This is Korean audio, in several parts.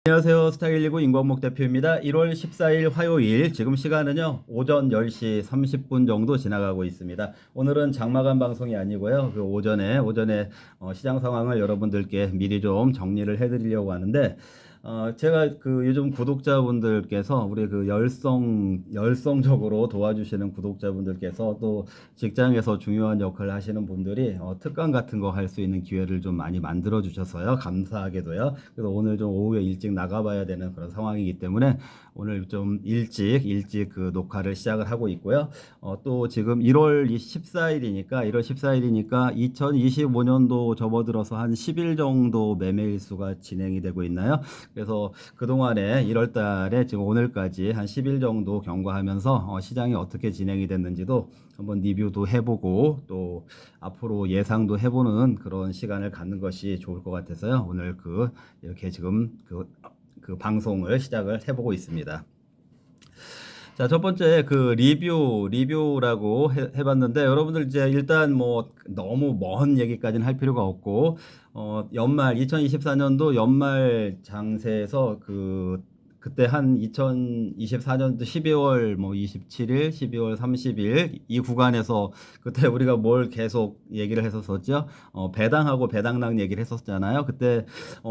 안녕하세요. 스타일19 임광목 대표입니다. 1월 14일 화요일, 지금 시간은요, 오전 10시 30분 정도 지나가고 있습니다. 오늘은 장마감 방송이 아니고요, 그 오전에 시장 상황을 여러분들께 미리 좀 정리를 해드리려고 하는데, 제가 그 요즘 구독자분들께서 우리 그 열성적으로 도와주시는 구독자분들께서 또 직장에서 중요한 역할을 하시는 분들이 특강 같은 거 할 수 있는 기회를 좀 많이 만들어 주셔서요. 감사하게도요. 그래서 오늘 좀 오후에 일찍 나가봐야 되는 그런 상황이기 때문에 오늘 좀 일찍 그 녹화를 시작을 하고 있고요. 또 지금 1월 14일이니까 2025년도 접어들어서 한 10일 정도 매매일수가 진행이 되고 있나요? 그래서 그동안에 1월 달에 지금 오늘까지 한 10일 정도 경과하면서 시장이 어떻게 진행이 됐는지도 한번 리뷰도 해보고 또 앞으로 예상도 해보는 그런 시간을 갖는 것이 좋을 것 같아서요. 오늘 이렇게 지금 그 방송을 시작을 해보고 있습니다. 자, 첫 번째 리뷰라고 해봤는데 여러분들 이제 일단 뭐 너무 먼 얘기까지는 할 필요가 없고 2024년도 연말 장세에서 그때 한 2024년도 12월 뭐 27일, 12월 30일 이 구간에서 그때 우리가 뭘 계속 얘기를 했었었죠? 배당하고 배당락 얘기를 했었잖아요. 그때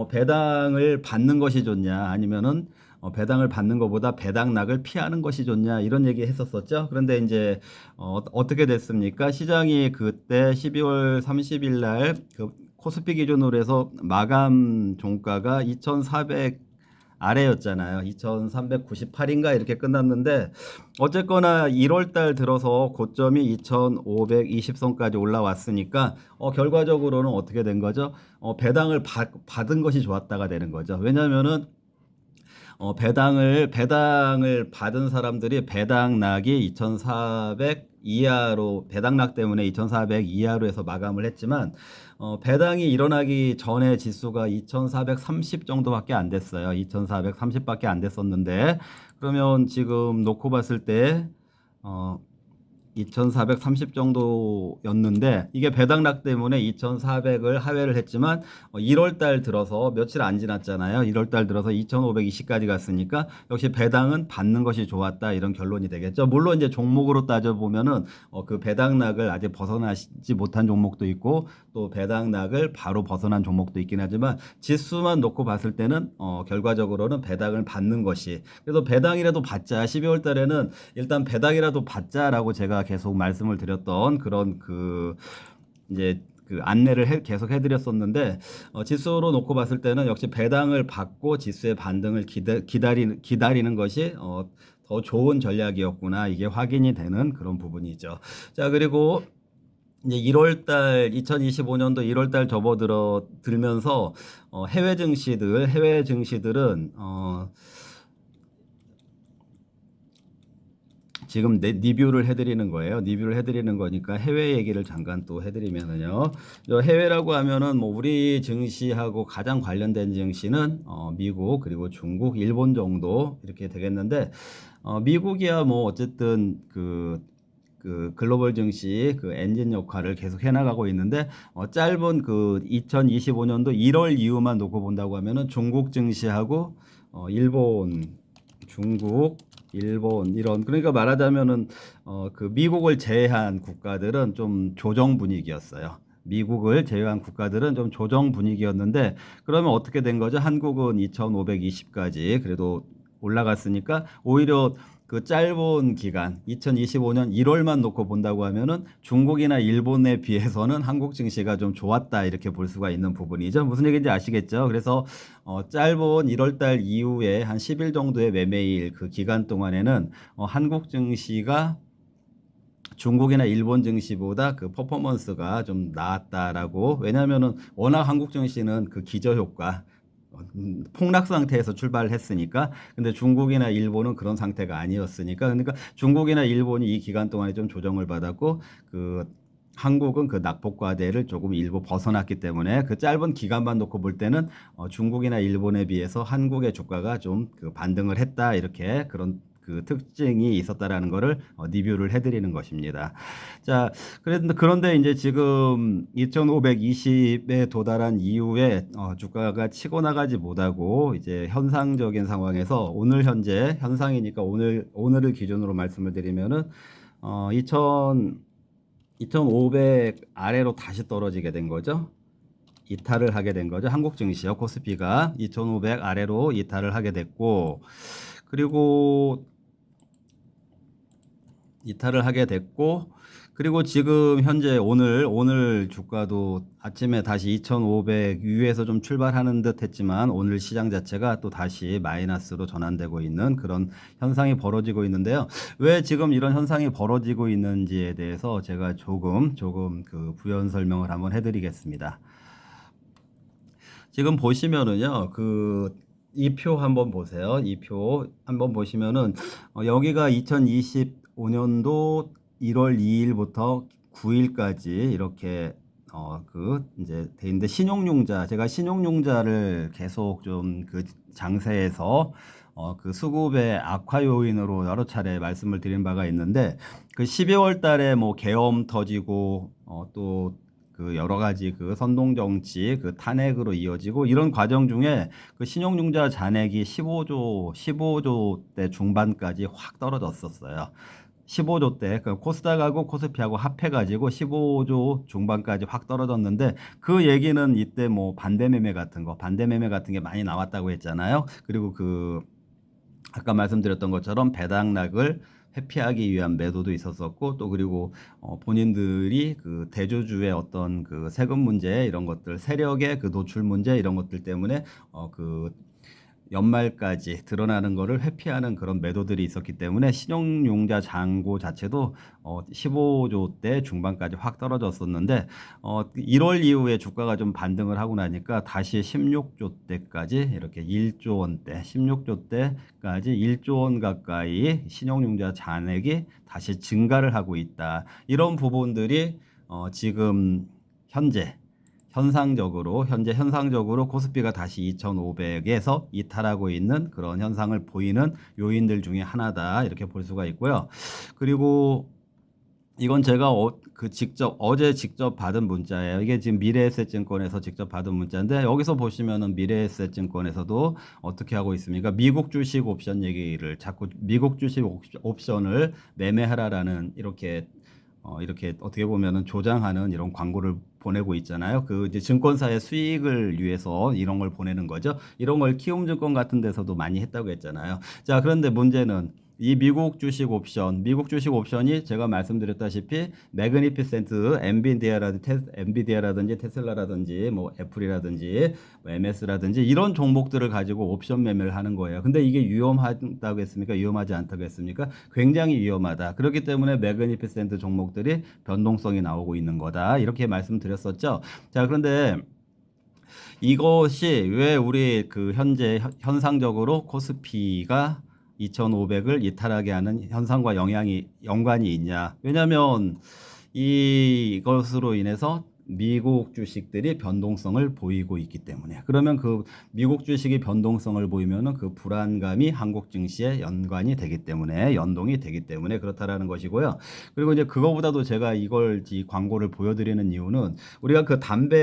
배당을 받는 것이 좋냐 아니면은 배당을 받는 것보다 배당락을 피하는 것이 좋냐 이런 얘기 했었었죠. 그런데 이제 어떻게 됐습니까? 시장이 그때 12월 30일 날 그 코스피 기준으로 해서 마감 종가가 2,400 아래였잖아요. 2,398인가 이렇게 끝났는데 어쨌거나 1월 달 들어서 고점이 2,520선까지 올라왔으니까 결과적으로는 어떻게 된 거죠? 배당을 받은 것이 좋았다가 되는 거죠. 왜냐면은 배당을 받은 사람들이 배당락이 2,400 이하로, 배당락 때문에 2,400 이하로 해서 마감을 했지만, 배당이 일어나기 전에 지수가 2,430 정도밖에 안 됐어요. 2,430밖에 안 됐었는데, 그러면 지금 놓고 봤을 때, 2,430 정도였는데 이게 배당락 때문에 2,400을 하회를 했지만 1월 달 들어서 며칠 안 지났잖아요. 1월 달 들어서 2,520까지 갔으니까 역시 배당은 받는 것이 좋았다 이런 결론이 되겠죠. 물론 이제 종목으로 따져보면은 그 배당락을 아직 벗어나지 못한 종목도 있고 또 배당락을 바로 벗어난 종목도 있긴 하지만 지수만 놓고 봤을 때는 결과적으로는 배당을 받는 것이, 그래서 배당이라도 받자, 12월 달에는 일단 배당이라도 받자라고 제가 계속 말씀을 드렸던 그런 이제 안내를 계속 해드렸었는데 지수로 놓고 봤을 때는 역시 배당을 받고 지수의 반등을 기다리는 것이 더 좋은 전략이었구나, 이게 확인이 되는 그런 부분이죠. 자, 그리고 이제 2025년도 1월 달 접어들면서 해외 증시들은 지금 리뷰를 해드리는 거예요. 리뷰를 해드리는 거니까 해외 얘기를 잠깐 또 해드리면은요. 해외라고 하면은 뭐 우리 증시하고 가장 관련된 증시는 미국 그리고 중국, 일본 정도 이렇게 되겠는데 미국이야 뭐 어쨌든 글로벌 증시 엔진 역할을 계속 해나가고 있는데 짧은 2025년도 1월 이후만 놓고 본다고 하면은 중국 증시하고 중국, 일본 이런, 그러니까 말하자면은 미국을 제외한 국가들은 좀 조정 분위기였어요. 미국을 제외한 국가들은 좀 조정 분위기였는데 그러면 어떻게 된 거죠? 한국은 2,520까지 그래도 올라갔으니까 오히려 그 짧은 기간 2025년 1월만 놓고 본다고 하면은 중국이나 일본에 비해서는 한국 증시가 좀 좋았다 이렇게 볼 수가 있는 부분이죠. 무슨 얘기인지 아시겠죠? 그래서 짧은 1월 달 이후에 한 10일 정도의 매매일 그 기간 동안에는 한국 증시가 중국이나 일본 증시보다 그 퍼포먼스가 좀 나았다라고, 왜냐하면은 워낙 한국 증시는 그 기저효과 폭락 상태에서 출발을 했으니까. 근데 중국이나 일본은 그런 상태가 아니었으니까, 그러니까 중국이나 일본이 이 기간 동안에 좀 조정을 받았고 한국은 그 낙폭과대를 조금 일부 벗어났기 때문에 그 짧은 기간만 놓고 볼 때는 중국이나 일본에 비해서 한국의 주가가 좀 반등을 했다, 이렇게 그런 그 특징이 있었다라는 거를 리뷰를 해드리는 것입니다. 자, 그런데 이제 지금 2,520에 도달한 이후에 주가가 치고 나가지 못하고 이제 현상적인 상황에서 오늘 현재 현상이니까 오늘을 기준으로 말씀을 드리면은 2,500 아래로 다시 떨어지게 된 거죠. 이탈을 하게 된 거죠. 한국 증시요. 코스피가 2,500 아래로 이탈을 하게 됐고, 그리고 지금 현재 오늘 주가도 아침에 다시 2,500 위에서 좀 출발하는 듯 했지만 오늘 시장 자체가 또 다시 마이너스로 전환되고 있는 그런 현상이 벌어지고 있는데요. 왜 지금 이런 현상이 벌어지고 있는지에 대해서 제가 조금 그 부연 설명을 한번 해드리겠습니다. 지금 보시면은요, 이 표 한번 보세요. 이 표 한번 보시면은, 여기가 2025년도 1월 2일부터 9일까지 이렇게, 이제 돼 있는데, 제가 신용융자를 계속 좀 그 장세에서, 그 수급의 악화 요인으로 여러 차례 말씀을 드린 바가 있는데, 그 12월 달에 뭐 계엄 터지고, 또 그 여러 가지 그 선동 정치 그 탄핵으로 이어지고 이런 과정 중에 그 신용융자 잔액이 15조 대 중반까지 확 떨어졌었어요. 15조 대, 그 코스닥하고 코스피하고 합해가지고 15조 중반까지 확 떨어졌는데 그 얘기는 이때 뭐 반대 매매 같은 게 많이 나왔다고 했잖아요. 그리고 아까 말씀드렸던 것처럼 배당락을 회피하기 위한 매도도 있었었고 또 그리고 본인들이 그 대주주의 어떤 그 세금 문제 이런 것들 세력의 그 노출 문제 이런 것들 때문에 그 연말까지 드러나는 것을 회피하는 그런 매도들이 있었기 때문에 신용융자 잔고 자체도 15조대 중반까지 확 떨어졌었는데 1월 이후에 주가가 좀 반등을 하고 나니까 다시 16조대까지 이렇게 1조 원대 16조대까지 1조 원 가까이 신용융자 잔액이 다시 증가를 하고 있다. 이런 부분들이 지금 현재 현상적으로 코스피가 다시 2,500에서 이탈하고 있는 그런 현상을 보이는 요인들 중에 하나다. 이렇게 볼 수가 있고요. 그리고 이건 제가 어제 직접 받은 문자예요. 이게 지금 미래에셋증권에서 직접 받은 문자인데 여기서 보시면은 미래에셋증권에서도 어떻게 하고 있습니까? 미국 주식 옵션 얘기를 자꾸 미국 주식 옵션을 매매하라라는 이렇게 어떻게 보면은 조장하는 이런 광고를 보내고 있잖아요. 이제 증권사의 수익을 위해서 이런 걸 보내는 거죠. 이런 걸 키움증권 같은 데서도 많이 했다고 했잖아요. 자, 그런데 문제는 이 미국 주식 옵션이 제가 말씀드렸다시피 매그니피센트 엔비디아라든지 테슬라라든지 뭐 애플이라든지 뭐 MS라든지 이런 종목들을 가지고 옵션 매매를 하는 거예요. 근데 이게 위험하다고 했습니까? 위험하지 않다고 했습니까? 굉장히 위험하다. 그렇기 때문에 매그니피센트 종목들이 변동성이 나오고 있는 거다. 이렇게 말씀드렸었죠. 자, 그런데 이것이 왜 우리 현재 현상적으로 코스피가 2,500을 이탈하게 하는 현상과 연관이 있냐? 왜냐하면 이것으로 인해서 미국 주식들이 변동성을 보이고 있기 때문에 그러면 그 미국 주식이 변동성을 보이면은 그 불안감이 한국 증시에 연동이 되기 때문에 그렇다라는 것이고요. 그리고 이제 그거보다도 제가 이 광고를 보여드리는 이유는 우리가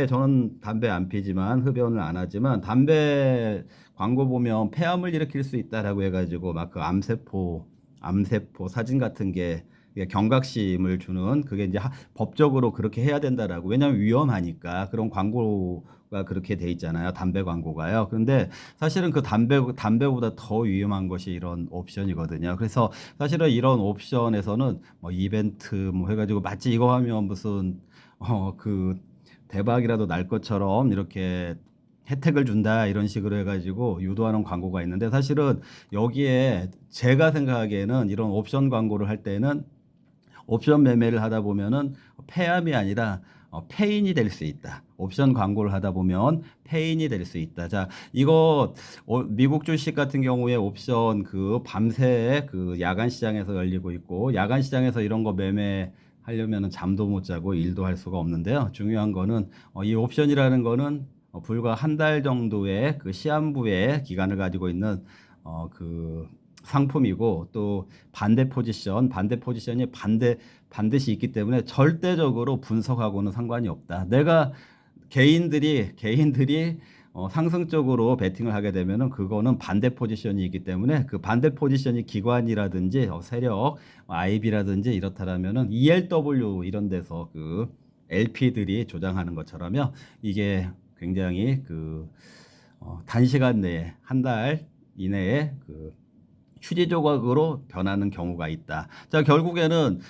저는 담배 안 피지만 흡연을 안 하지만 담배 광고 보면 폐암을 일으킬 수 있다라고 해가지고 막 그 암세포 사진 같은 게 경각심을 주는 그게 이제 법적으로 그렇게 해야 된다라고. 왜냐하면 위험하니까 그런 광고가 그렇게 돼 있잖아요. 담배 광고가요. 그런데 사실은 그 담배보다 더 위험한 것이 이런 옵션이거든요. 그래서 사실은 이런 옵션에서는 뭐 이벤트 뭐 해가지고 마치 이거 하면 무슨 대박이라도 날 것처럼 이렇게 혜택을 준다 이런 식으로 해가지고 유도하는 광고가 있는데 사실은 여기에 제가 생각하기에는 이런 옵션 광고를 할 때는 옵션 매매를 하다 보면은 폐암이 아니라 폐인이 될 수 있다. 옵션 광고를 하다 보면 폐인이 될 수 있다. 자, 이거 미국 주식 같은 경우에 옵션 밤새 야간 시장에서 열리고 있고 야간 시장에서 이런 거 매매하려면은 잠도 못 자고 일도 할 수가 없는데요. 중요한 거는 이 옵션이라는 거는 불과 한 달 정도의 그 시한부의 기간을 가지고 있는 상품이고 또 반대 포지션이 반드시 있기 때문에 절대적으로 분석하고는 상관이 없다. 내가 개인들이 상승적으로 베팅을 하게 되면은 그거는 반대 포지션이 있기 때문에 그 반대 포지션이 기관이라든지 세력, IB라든지 이렇다라면은 ELW 이런 데서 그 LP들이 조장하는 것처럼요. 이게 굉장히 단시간 내에 한 달 이내에 휴지 조각으로 변하는 경우가 있다. 자, 결국에는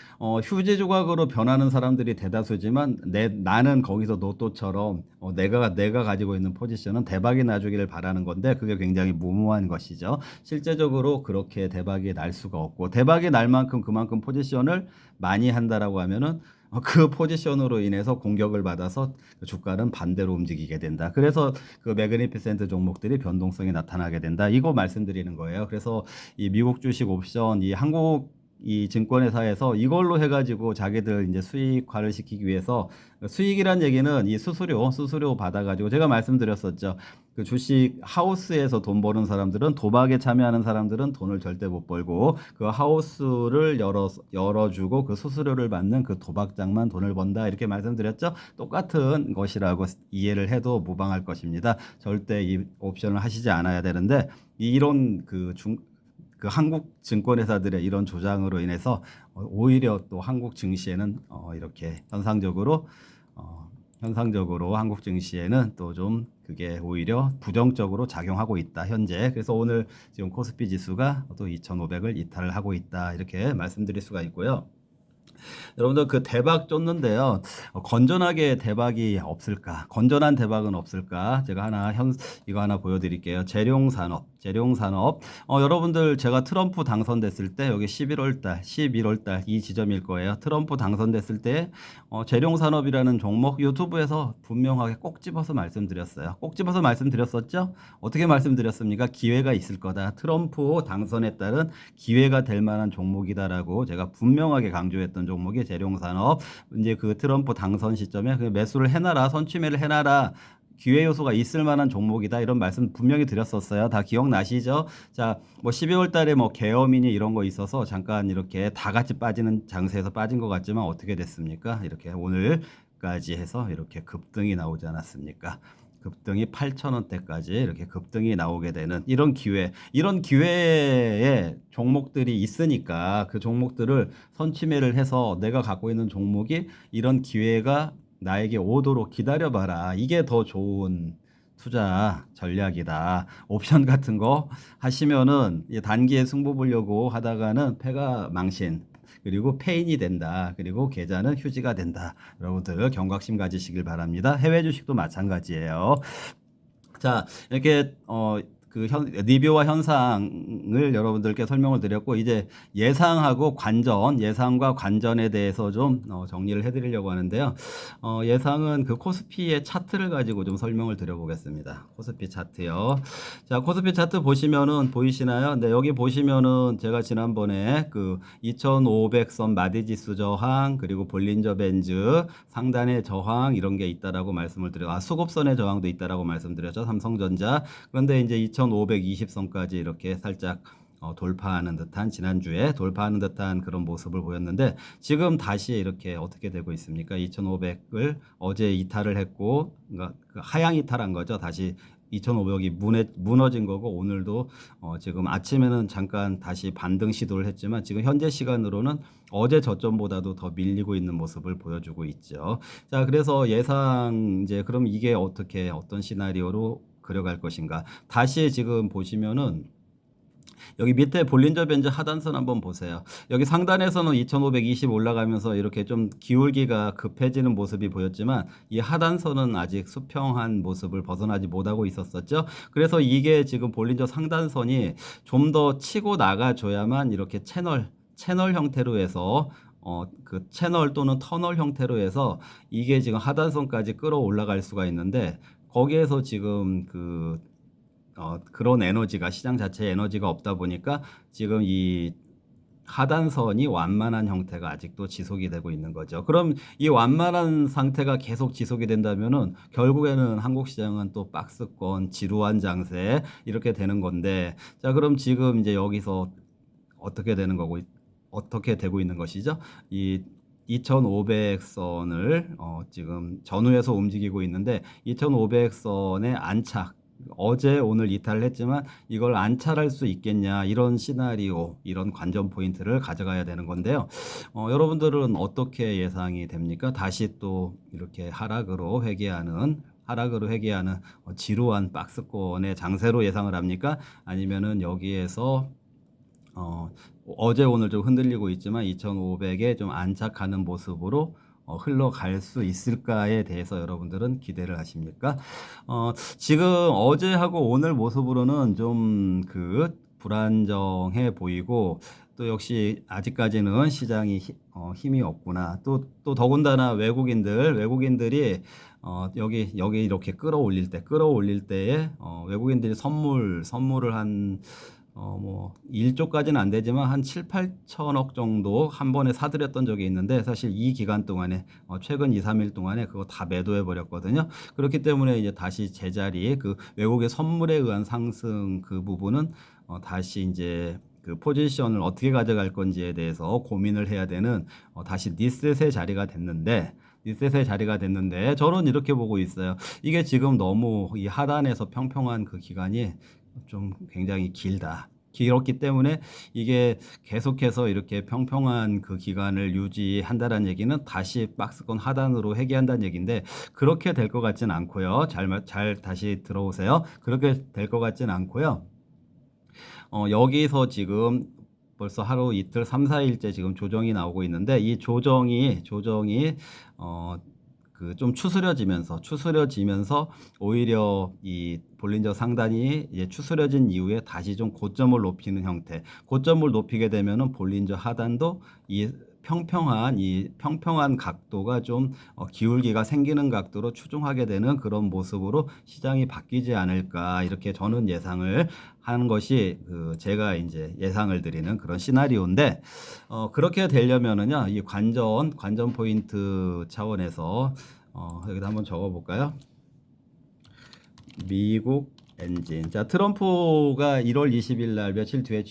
휴지 조각으로 변하는 사람들이 대다수지만 나는 거기서 로또처럼 내가 가지고 있는 포지션은 대박이 나주기를 바라는 건데 그게 굉장히 무모한 것이죠. 실제적으로 그렇게 대박이 날 수가 없고 대박이 날 만큼 그만큼 포지션을 많이 한다라고 하면은 그 포지션으로 인해서 공격을 받아서 주가는 반대로 움직이게 된다. 그래서 그 매그니피센트 종목들이 변동성이 나타나게 된다. 이거 말씀드리는 거예요. 그래서 이 미국 주식 옵션, 이 증권회사에서 이걸로 해가지고 자기들 이제 수익화를 시키기 위해서 수익이란 얘기는 이 수수료 받아가지고 제가 말씀드렸었죠. 그 주식 하우스에서 돈 버는 사람들은 도박에 참여하는 사람들은 돈을 절대 못 벌고 그 하우스를 열어주고 그 수수료를 받는 그 도박장만 돈을 번다 이렇게 말씀드렸죠. 똑같은 것이라고 이해를 해도 무방할 것입니다. 절대 이 옵션을 하시지 않아야 되는데 이런 그 한국 증권회사들의 이런 조장으로 인해서 오히려 또 한국 증시에는 이렇게 현상적으로 한국 증시에는 또 좀 그게 오히려 부정적으로 작용하고 있다 현재. 그래서 오늘 지금 코스피 지수가 또 2,500을 이탈을 하고 있다 이렇게 말씀드릴 수가 있고요. 여러분들 그 대박 쫓는데요. 건전하게 대박이 없을까? 건전한 대박은 없을까? 제가 이거 하나 보여드릴게요. 재룡산업. 여러분들 제가 트럼프 당선됐을 때 여기 11월 달 이 지점일 거예요. 트럼프 당선됐을 때 재룡산업이라는 종목 유튜브에서 분명하게 꼭 집어서 말씀드렸어요. 꼭 집어서 말씀드렸었죠? 어떻게 말씀드렸습니까? 기회가 있을 거다. 트럼프 당선에 따른 기회가 될 만한 종목이다라고 제가 분명하게 강조했던 종목이 재룡산업. 이제 그 트럼프 당선 시점에 그 매수를 해놔라, 선취매를 해놔라. 기회 요소가 있을 만한 종목이다 이런 말씀 분명히 드렸었어요. 다 기억나시죠? 자, 뭐 12월 달에 뭐 계엄이니 이런 거 있어서 잠깐 이렇게 다 같이 빠지는 장세에서 빠진 것 같지만 어떻게 됐습니까? 이렇게 오늘까지 해서 이렇게 급등이 나오지 않았습니까? 급등이 8,000원대까지 이렇게 급등이 나오게 되는 이런 기회에 종목들이 있으니까 그 종목들을 선취매를 해서 내가 갖고 있는 종목이 이런 기회가 나에게 오도록 기다려봐라. 이게 더 좋은 투자 전략이다. 옵션 같은 거 하시면은 단기에 승부 보려고 하다가는 패가 망신. 그리고 페인이 된다. 그리고 계좌는 휴지가 된다. 여러분들 경각심 가지시길 바랍니다. 해외 주식도 마찬가지예요. 자, 이렇게 리뷰와 현상을 여러분들께 설명을 드렸고 이제 예상과 관전에 대해서 좀 정리를 해드리려고 하는데요. 예상은 그 코스피의 차트를 가지고 좀 설명을 드려보겠습니다. 코스피 차트요. 자, 코스피 차트 보시면은 보이시나요? 네, 여기 보시면은 제가 지난번에 그 2,500선 마디지수 저항 그리고 볼린저 밴즈 상단의 저항 이런 게 있다라고 말씀을 수급선의 저항도 있다라고 말씀드렸죠. 삼성전자. 그런데 이제 2,520선까지 이렇게 살짝 돌파하는 듯한 지난주에 돌파하는 듯한 그런 모습을 보였는데 지금 다시 이렇게 어떻게 되고 있습니까? 2,500을 어제 이탈을 했고 그러니까 하향 이탈한 거죠. 다시 2,500이 무너진 거고 오늘도 지금 아침에는 잠깐 다시 반등 시도를 했지만 지금 현재 시간으로는 어제 저점보다도 더 밀리고 있는 모습을 보여주고 있죠. 자, 그래서 이제 그럼 이게 어떤 시나리오로 그려갈 것인가? 다시 지금 보시면은 여기 밑에 볼린저 밴드 하단선 한번 보세요. 여기 상단에서는 2,520 올라가면서 이렇게 좀 기울기가 급해지는 모습이 보였지만 이 하단선은 아직 수평한 모습을 벗어나지 못하고 있었었죠. 그래서 이게 지금 볼린저 상단선이 좀 더 치고 나가줘야만 이렇게 채널 형태로 해서 그 채널 또는 터널 형태로 해서 이게 지금 하단선까지 끌어올라갈 수가 있는데 거기에서 지금 그런 에너지가 시장 자체의 에너지가 없다 보니까 지금 이 하단선이 완만한 형태가 아직도 지속이 되고 있는 거죠. 그럼 이 완만한 상태가 계속 지속이 된다면은 결국에는 한국 시장은 또 박스권, 지루한 장세 이렇게 되는 건데 자, 그럼 지금 이제 여기서 어떻게 되는 거고 어떻게 되고 있는 것이죠? 이 2500선을 지금 전후에서 움직이고 있는데 2500선의 안착 어제 오늘 이탈을 했지만 이걸 안착할 수 있겠냐 이런 시나리오 이런 관전 포인트를 가져가야 되는 건데요. 여러분들은 어떻게 예상이 됩니까? 다시 또 이렇게 하락으로 회귀하는 지루한 박스권의 장세로 예상을 합니까? 아니면은 여기에서 어제 오늘 좀 흔들리고 있지만 2500에 좀 안착하는 모습으로 흘러갈 수 있을까에 대해서 여러분들은 기대를 하십니까? 지금 어제하고 오늘 모습으로는 좀 불안정해 보이고 또 역시 아직까지는 시장이 힘이 없구나. 또 더군다나 외국인들이 여기 이렇게 끌어올릴 때에 외국인들이 선물을 한 뭐 1조까지는 안 되지만 한 7, 8천억 정도 한 번에 사들였던 적이 있는데 사실 이 기간 동안에 최근 2, 3일 동안에 그거 다 매도해 버렸거든요. 그렇기 때문에 이제 다시 제자리 외국의 선물에 의한 상승 그 부분은 다시 이제 그 포지션을 어떻게 가져갈 건지에 대해서 고민을 해야 되는 다시 리셋의 자리가 됐는데 저는 이렇게 보고 있어요. 이게 지금 너무 이 하단에서 평평한 그 기간이 좀 굉장히 길었기 때문에 이게 계속해서 이렇게 평평한 그 기간을 유지한다는 얘기는 다시 박스권 하단으로 회귀한다는 얘기인데 그렇게 될 것 같진 않고요. 잘 다시 들어오세요. 그렇게 될 것 같진 않고요. 여기서 지금 벌써 하루 이틀 3, 4일째 지금 조정이 나오고 있는데 이 조정이 좀 추스려지면서 오히려 이 볼린저 상단이 이제 추스려진 이후에 다시 좀 고점을 높이는 형태. 고점을 높이게 되면은 볼린저 하단도 이 평평한 각도가 좀 기울기가 생기는 각도로 추종하게 되는 그런 모습으로 시장이 바뀌지 않을까 이렇게 저는 예상을 하는 것이 제가 이제 예상을 드리는 그런 시나리오인데 그렇게 되려면은요 이 관전 포인트 차원에서 여기다 한번 적어볼까요? 미국 엔진. 자, 트럼프가 1월 20일 날 며칠 뒤에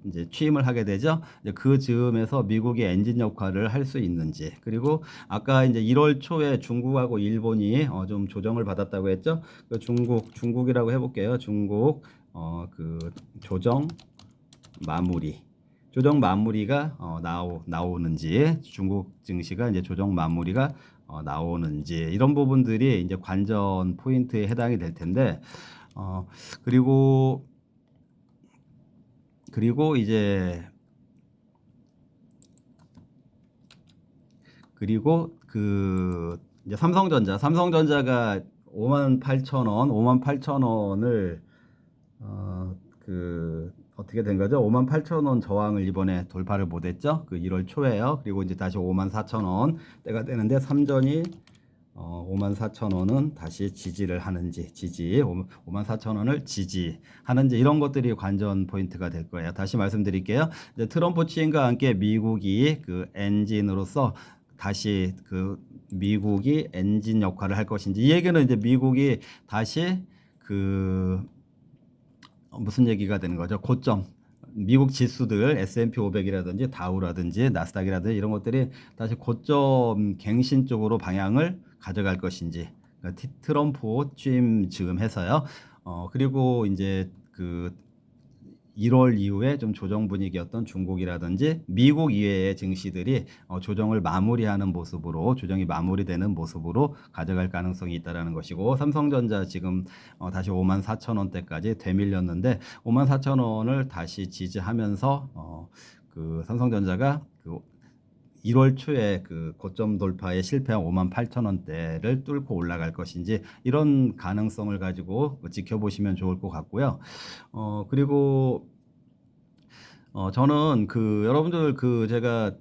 이제 취임을 하게 되죠. 이제 그 즈음에서 미국이 엔진 역할을 할 수 있는지. 그리고 아까 이제 1월 초에 중국하고 일본이 좀 조정을 받았다고 했죠. 중국이라고 해볼게요. 중국 조정 마무리가 나오는지 중국 증시가 이제 조정 마무리가 나오는지 이런 부분들이 이제 관전 포인트에 해당이 될 텐데 그리고 이제 삼성전자가 58,000원을 어떻게 된 거죠? 58,000원 저항을 이번에 돌파를 못했죠? 1월 초에요. 그리고 이제 다시 54,000원 때가 되는데 삼전이 54,000원은 다시 지지를 하는지 54,000원을 지지하는지 이런 것들이 관전 포인트가 될 거예요. 다시 말씀드릴게요. 이제 트럼프 취임과 함께 미국이 엔진으로서 다시 미국이 엔진 역할을 할 것인지 이 얘기는 이제 미국이 다시 무슨 얘기가 되는 거죠? 고점. 미국 지수들 S&P 500이라든지 다우라든지 나스닥이라든지 이런 것들이 다시 고점 갱신 쪽으로 방향을 가져갈 것인지 그러니까 트럼프 취임 즈음 해서요. 그리고 이제 1월 이후에 좀 조정 분위기였던 중국이라든지 미국 이외의 증시들이 조정이 마무리되는 모습으로 가져갈 가능성이 있다라는 것이고 삼성전자 지금 다시 54,000원대까지 되밀렸는데 54,000원을 다시 지지하면서 삼성전자가 1월 초에 고점 돌파에 실패한 58,000원대를 뚫고 올라갈 것인지 이런 가능성을 가지고 지켜보시면 좋을 것 같고요. 그리고 저는 여러분들 제가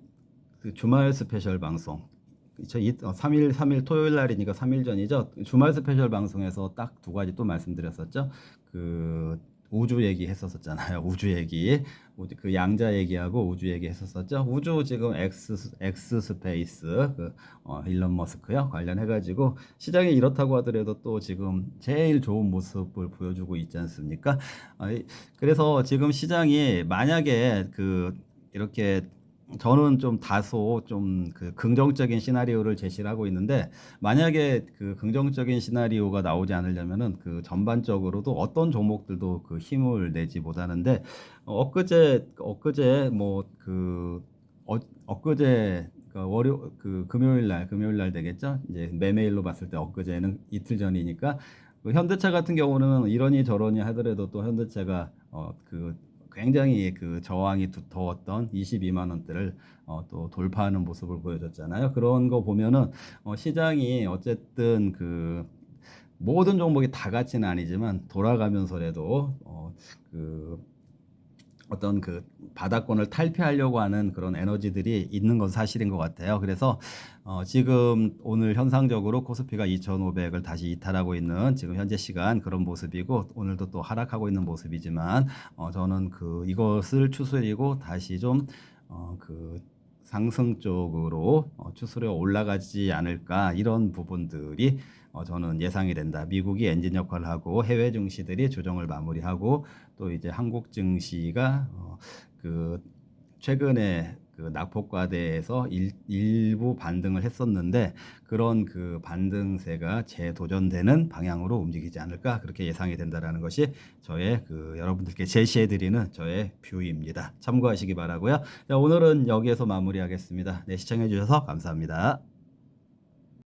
주말 스페셜 방송 3일 토요일 날이니까 3일 전이죠. 주말 스페셜 방송에서 딱 두 가지 또 말씀드렸었죠. 우주 얘기 했었잖아요. 우주 얘기. 그 양자 얘기하고 우주 얘기 했었었죠. 우주 지금 엑스 스페이스 일론 머스크요. 관련해 가지고 시장이 이렇다고 하더라도 또 지금 제일 좋은 모습을 보여주고 있지 않습니까? 그래서 지금 시장이 만약에 이렇게 저는 좀 다소 좀 긍정적인 시나리오를 제시를 하고 있는데, 만약에 그 긍정적인 시나리오가 나오지 않으려면은 전반적으로도 어떤 종목들도 힘을 내지 못하는데, 엊그제 엊그제 금요일 날 되겠죠? 이제 매매일로 봤을 때 엊그제는 이틀 전이니까, 현대차 같은 경우는 이러니 저러니 하더라도 또 현대차가 굉장히 저항이 두터웠던 22만 원대를 또 돌파하는 모습을 보여줬잖아요. 그런 거 보면은 시장이 어쨌든 모든 종목이 다 같이는 아니지만 돌아가면서라도 어떤 바닥권을 탈피하려고 하는 그런 에너지들이 있는 건 사실인 것 같아요. 그래서 지금 오늘 현상적으로 코스피가 2,500을 다시 이탈하고 있는 지금 현재 시간 그런 모습이고, 오늘도 또 하락하고 있는 모습이지만, 저는 이것을 추스리고 다시 좀 상승 쪽으로 추스려 올라가지 않을까, 이런 부분들이 저는 예상이 된다. 미국이 엔진 역할을 하고 해외 증시들이 조정을 마무리하고, 또 이제 한국 증시가 최근에 낙폭과대에서 일부 반등을 했었는데, 그런 반등세가 재도전되는 방향으로 움직이지 않을까, 그렇게 예상이 된다라는 것이 저의 여러분들께 제시해드리는 저의 뷰입니다. 참고하시기 바라고요. 자, 오늘은 여기에서 마무리하겠습니다. 네, 시청해주셔서 감사합니다.